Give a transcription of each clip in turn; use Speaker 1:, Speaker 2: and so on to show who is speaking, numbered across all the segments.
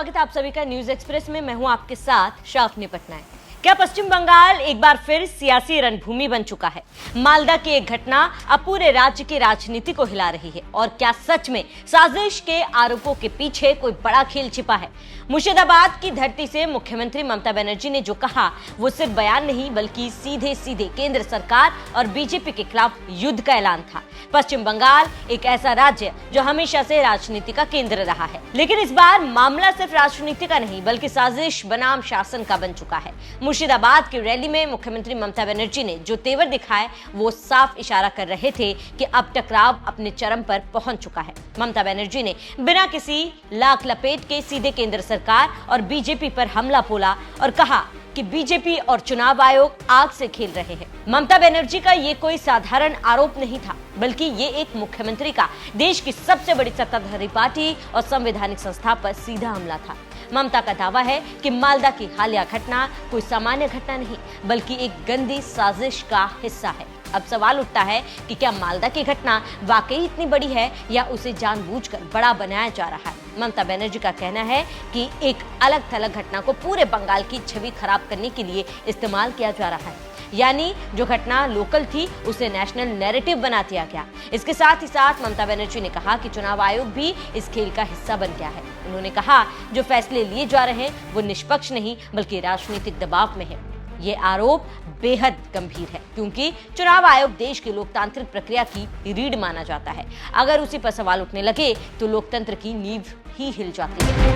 Speaker 1: स्वागत है आप सभी का न्यूज एक्सप्रेस में। मैं हूं आपके साथ शाफनी पटनायक। क्या पश्चिम बंगाल एक बार फिर सियासी रणभूमि बन चुका है? मालदा की एक घटना अब पूरे राज्य की राजनीति को हिला रही है। और क्या सच में साजिश के आरोपों के पीछे कोई बड़ा खेल छिपा है? मुर्शिदाबाद की धरती से मुख्यमंत्री ममता बनर्जी ने जो कहा वो सिर्फ बयान नहीं बल्कि सीधे सीधे केंद्र सरकार और बीजेपी के खिलाफ युद्ध का ऐलान था। पश्चिम बंगाल एक ऐसा राज्य जो हमेशा से राजनीति का केंद्र रहा है, लेकिन इस बार मामला सिर्फ राजनीति का नहीं बल्कि साजिश बनाम शासन का बन चुका है। मुर्शिदाबाद की रैली में मुख्यमंत्री ममता बनर्जी ने जो तेवर दिखाए वो साफ इशारा कर रहे थे कि अब टकराव अपने चरम पर पहुंच चुका है। ममता बनर्जी ने बिना किसी लाख लपेट के सीधे केंद्र सरकार और बीजेपी पर हमला बोला और कहा कि बीजेपी और चुनाव आयोग आग से खेल रहे हैं। ममता बनर्जी का ये कोई साधारण आरोप नहीं था, बल्कि ये एक मुख्यमंत्री का देश की सबसे बड़ी सत्ताधारी पार्टी और संवैधानिक संस्था पर सीधा हमला था। ममता का दावा है कि मालदा की हालिया घटना कोई सामान्य घटना नहीं बल्कि एक गंदी साजिश का हिस्सा है। अब सवाल उठता है कि क्या मालदा की घटना वाकई इतनी बड़ी है या उसे जानबूझकर बड़ा बनाया जा रहा है? ममता बनर्जी का कहना है कि एक अलग थलग घटना को पूरे बंगाल की छवि खराब करने के लिए इस्तेमाल किया जा रहा है, यानी जो घटना लोकल थी उसे नेशनल नैरेटिव बना दिया गया। इसके साथ ही साथ ममता बनर्जी ने कहा कि चुनाव आयोग भी इस खेल का हिस्सा बन गया है। उन्होंने कहा जो फैसले लिए जा रहे हैं वो निष्पक्ष नहीं बल्कि राजनीतिक दबाव में है। ये आरोप बेहद गंभीर है क्योंकि चुनाव आयोग देश की लोकतांत्रिक प्रक्रिया की रीढ़ माना जाता है। अगर उसी पर सवाल उठने लगे तो लोकतंत्र की नींव ही हिल जाती है।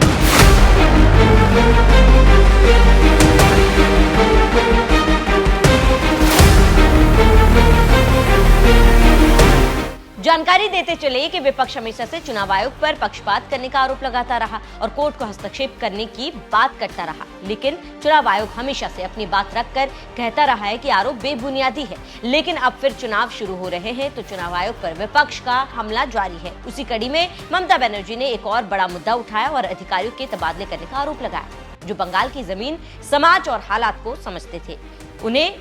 Speaker 1: जानकारी देते चले कि विपक्ष हमेशा से चुनाव आयोग पर पक्षपात करने का आरोप लगाता रहा और कोर्ट को हस्तक्षेप करने की बात करता रहा, लेकिन चुनाव आयोग हमेशा से अपनी बात रखकर कहता रहा है कि आरोप बेबुनियादी है। लेकिन अब फिर चुनाव शुरू हो रहे हैं तो चुनाव आयोग पर विपक्ष का हमला जारी है। उसी कड़ी में ममता बनर्जी ने एक और बड़ा मुद्दा उठाया और अधिकारियों के तबादले करने का आरोप लगाया। जो बंगाल की जमीन, समाज और हालात को समझते थे उन्हें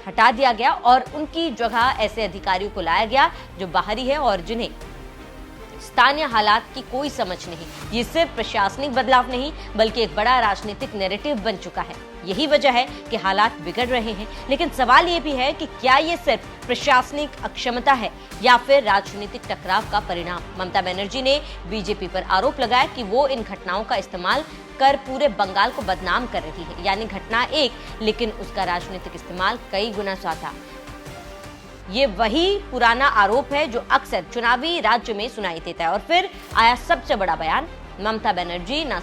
Speaker 1: हटा दिया गया और उनकी जगह ऐसे अधिकारियों को लाया गया जो बाहरी है और जिन्हें स्थानीय हालात की कोई समझ नहीं। ये सिर्फ प्रशासनिक बदलाव नहीं बल्कि एक बड़ा राजनीतिक नैरेटिव बन चुका है। यही वजह है कि हालात बिगड़ रहे हैं, लेकिन सवाल ये भी है कि क्या ये सिर्फ प्रशासनिक अक्षमता है या फिर राजनीतिक टकराव का परिणाम? ममता बनर्जी ने बीजेपी पर आरोप लगाया कि वो इन घटनाओं का इस्तेमाल कर पूरे बंगाल को बदनाम कर रही है, यानी घटना एक लेकिन उसका राजनीतिक इस्तेमाल कई गुना ज्यादा। ये वही पुराना आरोप है जो अक्सर चुनावी राज्य में सुनाई देता है। और फिर आया सबसे बड़ा बयान। ममता बनर्जी ने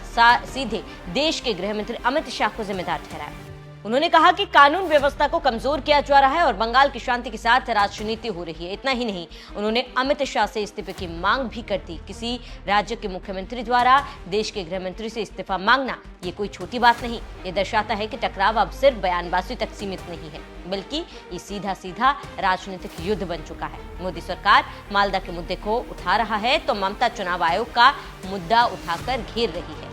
Speaker 1: सीधे देश के गृह मंत्री अमित शाह को जिम्मेदार ठहराया। उन्होंने कहा कि कानून व्यवस्था को कमजोर किया जा रहा है और बंगाल की शांति के साथ राजनीति हो रही है। इतना ही नहीं, उन्होंने अमित शाह से इस्तीफे की मांग भी कर दी। किसी राज्य के मुख्यमंत्री द्वारा देश के गृह मंत्री से इस्तीफा मांगना ये कोई छोटी बात नहीं। ये दर्शाता है कि टकराव अब सिर्फ बयानबाजी तक सीमित नहीं है बल्कि ये सीधा सीधा राजनीतिक युद्ध बन चुका है। मोदी सरकार मालदा के मुद्दे को उठा रहा है तो ममता चुनाव आयोग का मुद्दा उठाकर घेर रही है।